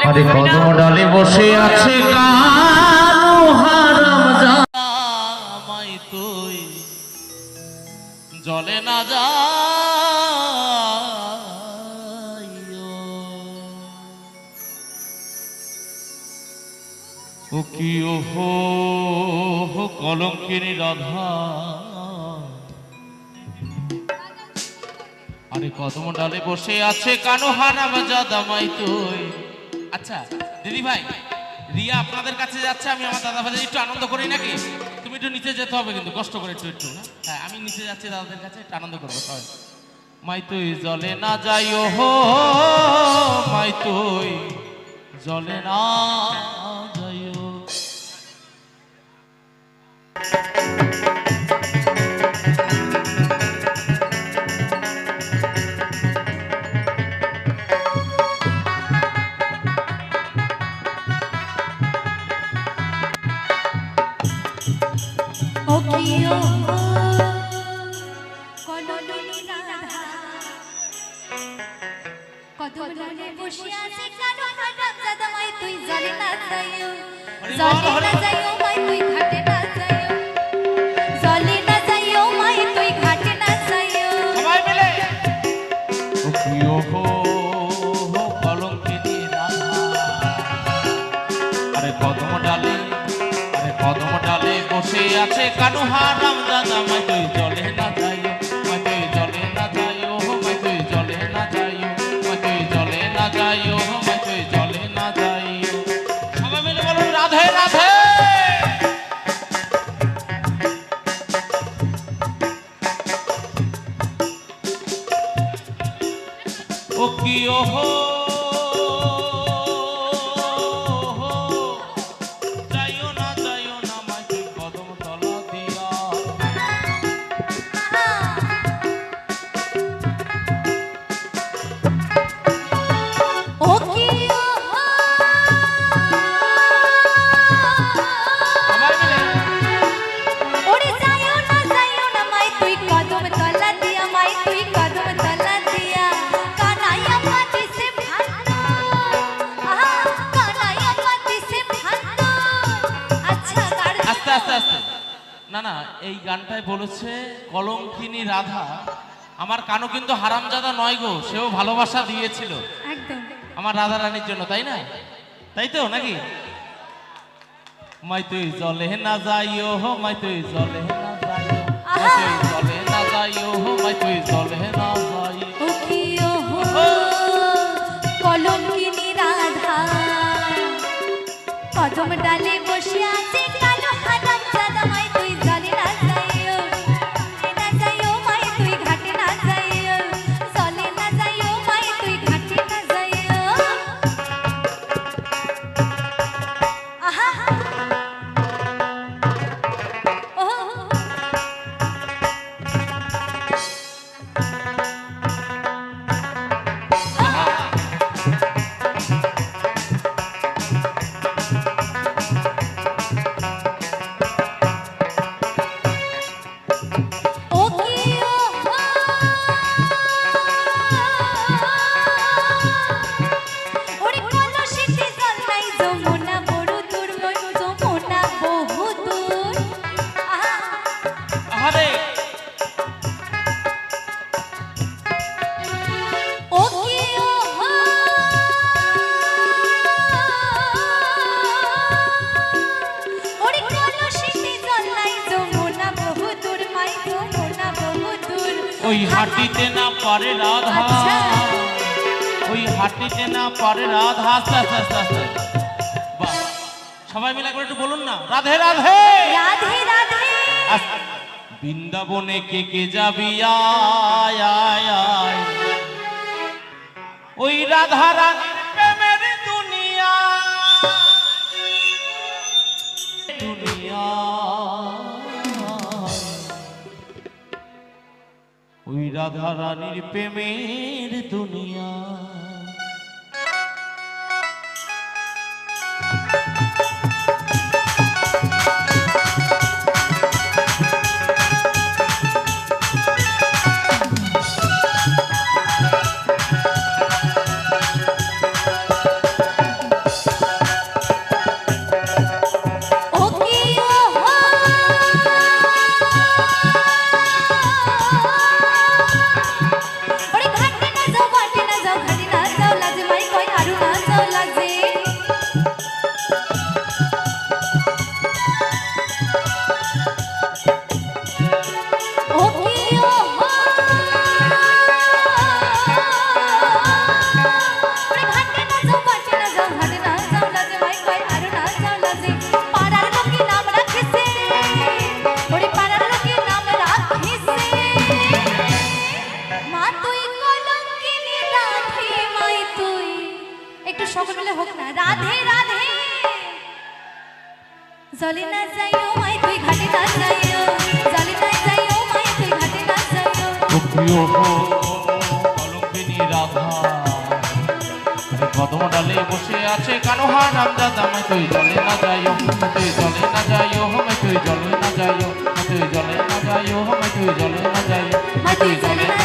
আরে কদম ডালে বসে আছে কালো হারাম জামাই তুই জলে না যাইও ও কি ওহো কলঙ্কিনী রাধা আরে কদম ডালে বসে আছে কানো হারাম জামাই তুই। আচ্ছা দিদি ভাই রিয়া আপনাদের কাছে যাচ্ছে, আমি আমার দাদা ভাইদের একটু আনন্দ করি নাকি? তুমি একটু নিচে যেতে হবে কিন্তু কষ্ট করে একটু একটু না। হ্যাঁ আমি নিচে যাচ্ছি দাদাদের কাছে, একটু আনন্দ করবো সবাই। মাই তুই জলে না যাইও হো মাই তুই জলে না যাইও। কদম ডালে বসে আছে কালো হারাম জামাই তুই জলে না যাইও, জলে না যাইও মাই তুই ঘাটে না যাইও, জলে না যাইও মাই তুই ঘাটে না যাইও। সবাই মিলে ও কি ওহো কলঙ্কিনী রাধা আরে কদম ডালে বসে আছে কানো হারাম জামাই তুই জলে না যাইও, মাই তুই জলে না যাইও, মাই তুই জলে না যাইও, মাই তুই জলে না যাইও, মাই তুই জলে না যাইও। সবাই মিলে বলুন রাধে রাধে। ও কি ওহো যাইও না মাই তুই কদম তলা দিয়া। ও কি সবাই মিলে ওরে যাইও না মাই তুই কদম তলা দিয়া, মাই তুই কদম তলা দিয়া। কানাইয়া মাটি সে ভালো, কানাইয়া মাটি সে ভালো। আচ্ছা আস্তে আস্তে আস্তে না না এই গানটায় বলেছে কলঙ্কিনী রাধা। আমার কানু কিন্তু হারামজাদা নয় গো, সেও ভালোবাসা দিয়েছিল একদম আমার রাধা রানীর জন্য, তাই না? তাই তো নাকি? মাই তুই জলে না যাইও হো, মাই তুই জলে না যাইও, মাই তুই জলে না যাইও হো, মাই তুই জলে না যাইও। ও কি ওহো কলঙ্কিনী রাধা কদম ডালে বসে আছে কালো হারাম জামাই তুই জলে না যাইও, না যাইও মাই তুই ঘাটে না যাইও, জলে না যাইও মাই তুই ঘাটে না যাইও। আহা ও ও কি ওহো ওরে কলসিতে জল নাই যমুনা বড় দূর, মন যমুনা বহু দূর। আরে ও কি ওহো ওরে কলসিতে জল নাই যমুনা বহু দূর, মাই যমুনা বহু দূর। ওই হাটিতে না পারে রাধা, আচ্ছা। ওই হাটিতে না পারে রাধা। আস্তে আস্তে আস্তে আস্তে বাহ, সবাই মিলে করে একটু বলুন না রাধে রাধে। রাধে রাধে আস্তে। বৃন্দাবনে কে কে যাবি আয় আয় আয়, ওই রাধা রানীর প্রেমের দুনিয়া দুনিয়া, ওই রাধা রানীর প্রেমের দুনিয়া। মিলে হোক না। রাধে রাধে জলে না যাইও মাই তুই ঘাটে না যাইও, জলে না যাইও মাই তুই ঘাটে না যাইও। প্রিয় কলঙ্কিনী রাধা কদম ডালে বসে আছে কানোহা রামজাদা মাই তুই জলে না যাইও, তুই জলে না যাইও, তুই জলে না যাইও, তুই জলে না যাইও, তুই জলে না যাইও, মাই তুই জলে না